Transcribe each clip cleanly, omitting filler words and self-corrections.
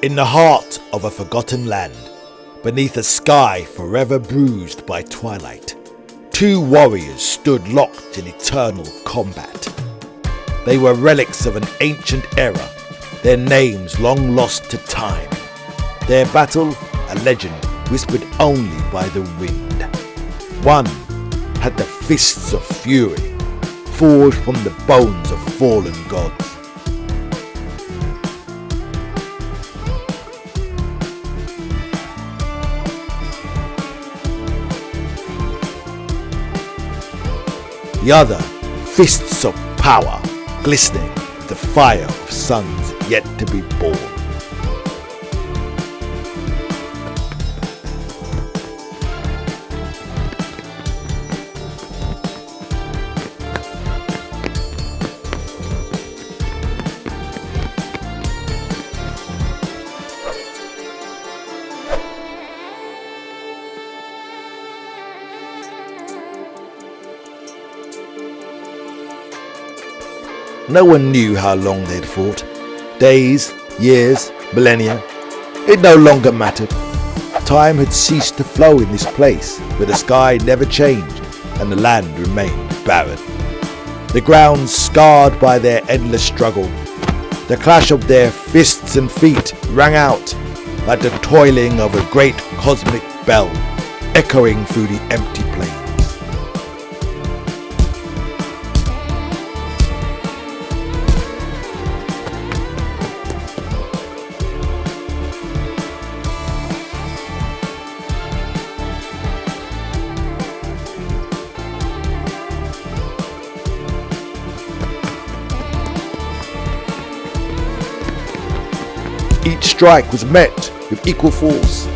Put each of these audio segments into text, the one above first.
In the heart of a forgotten land, beneath a sky forever bruised by twilight, two warriors stood locked in eternal combat. They were relics of an ancient era, their names long lost to time. Their battle, a legend whispered only by the wind. One had the fists of fury, forged from the bones of fallen gods. The other, fists of power, glistening with the fire of suns yet to be born. No one knew how long they'd fought. Days, years, millennia. It no longer mattered. Time had ceased to flow in this place where the sky never changed and the land remained barren. The ground scarred by their endless struggle. The clash of their fists and feet rang out like the tolling of a great cosmic bell, echoing through the empty plain. Each strike was met with equal force.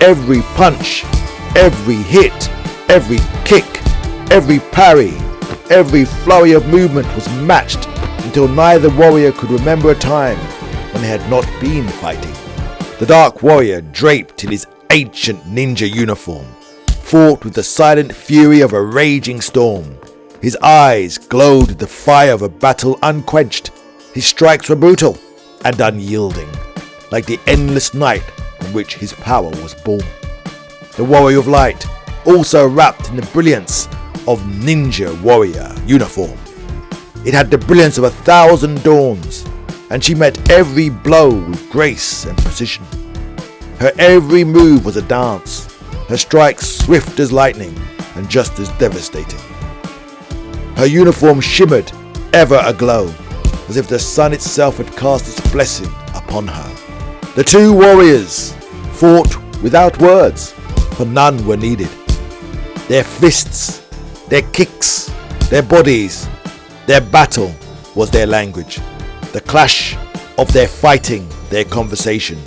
Every punch, every hit, every kick, every parry, every flurry of movement was matched until neither warrior could remember a time when they had not been fighting. The Dark Warrior, draped in his ancient ninja uniform, fought with the silent fury of a raging storm. His eyes glowed with the fire of a battle unquenched. His strikes were brutal and unyielding, like the endless night on which his power was born. The Warrior of Light, also wrapped in the brilliance of Ninja Warrior uniform. It had the brilliance of 1,000 dawns, and she met every blow with grace and precision. Her every move was a dance, her strikes swift as lightning and just as devastating. Her uniform shimmered, ever aglow, as if the sun itself had cast its blessing upon her. The two warriors fought without words, for none were needed. Their fists, their kicks, their bodies, their battle was their language. The clash of their fighting, their conversation.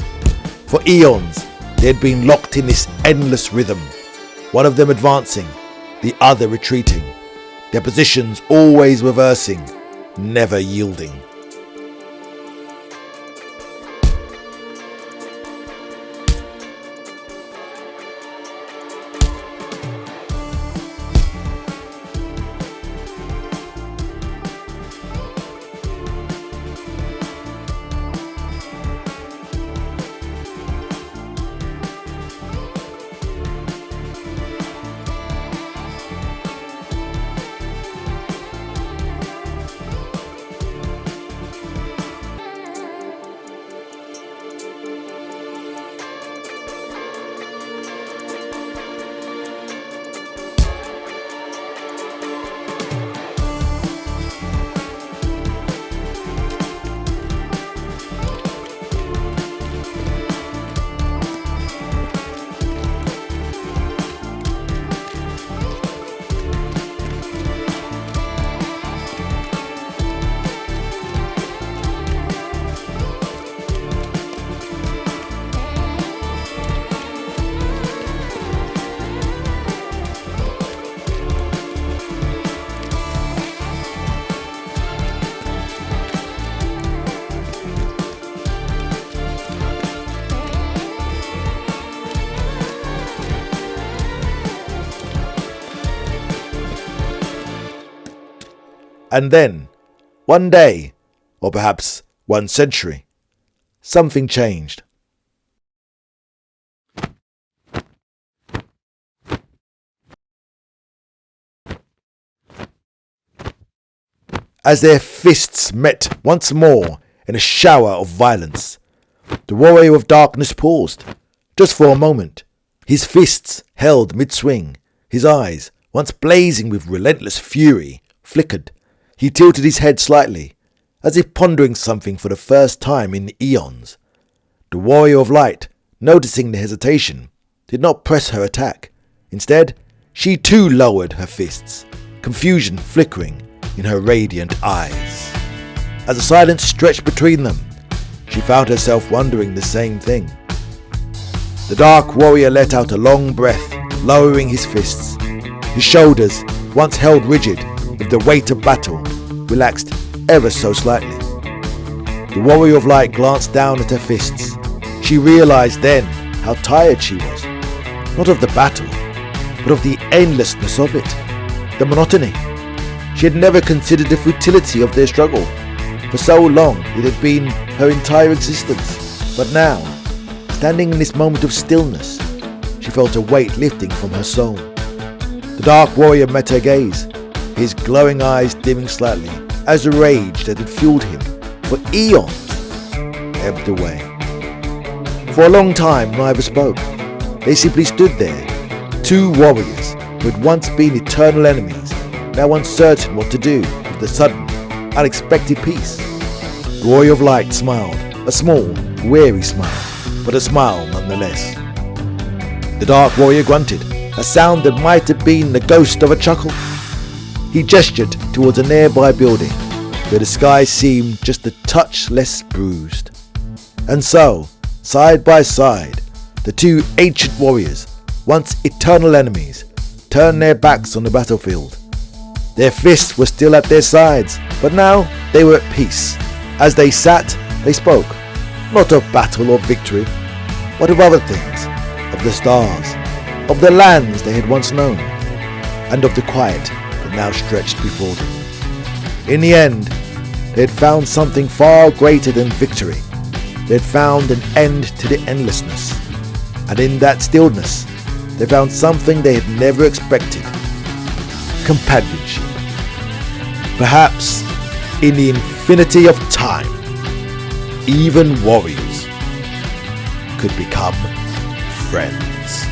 For eons, they had been locked in this endless rhythm, one of them advancing, the other retreating, their positions always reversing, never yielding. And then, one day, or perhaps one century, something changed. as their fists met once more in a shower of violence. The warrior of darkness paused, just for a moment, his fists held mid-swing. His eyes, once blazing with relentless fury, flickered. He tilted his head slightly, as if pondering something for the first time in eons. The warrior of light, noticing the hesitation, did not press her attack. Instead, she too lowered her fists, confusion flickering in her radiant eyes. As the silence stretched between them, she found herself wondering the same thing. The dark warrior let out a long breath, lowering his fists. His shoulders, once held rigid with the weight of battle, relaxed ever so slightly. The warrior of light glanced down at her fists. She realized then how tired she was, not of the battle, but of the endlessness of it, the monotony. She had never considered the futility of their struggle. For so long it had been her entire existence. But now, standing in this moment of stillness, she felt a weight lifting from her soul. The dark warrior met her gaze, his glowing eyes dimming slightly as the rage that had fueled him for eons ebbed away. For a long time neither spoke. They simply stood there, two warriors who had once been eternal enemies, now uncertain what to do with the sudden, unexpected peace. The warrior of light smiled, a small, weary smile, but a smile nonetheless. The dark warrior grunted, a sound that might have been the ghost of a chuckle. He gestured towards a nearby building, where the sky seemed just a touch less bruised. And so, side by side, the two ancient warriors, once eternal enemies, turned their backs on the battlefield. Their fists were still at their sides, but now they were at peace. As they sat, they spoke, not of battle or victory, but of other things, of the stars, of the lands they had once known, and of the quiet that now stretched before them. In the end, they had found something far greater than victory. They had found an end to the endlessness, and in that stillness, they found something they had never expected: companionship. Perhaps in the infinity of time, even warriors could become friends.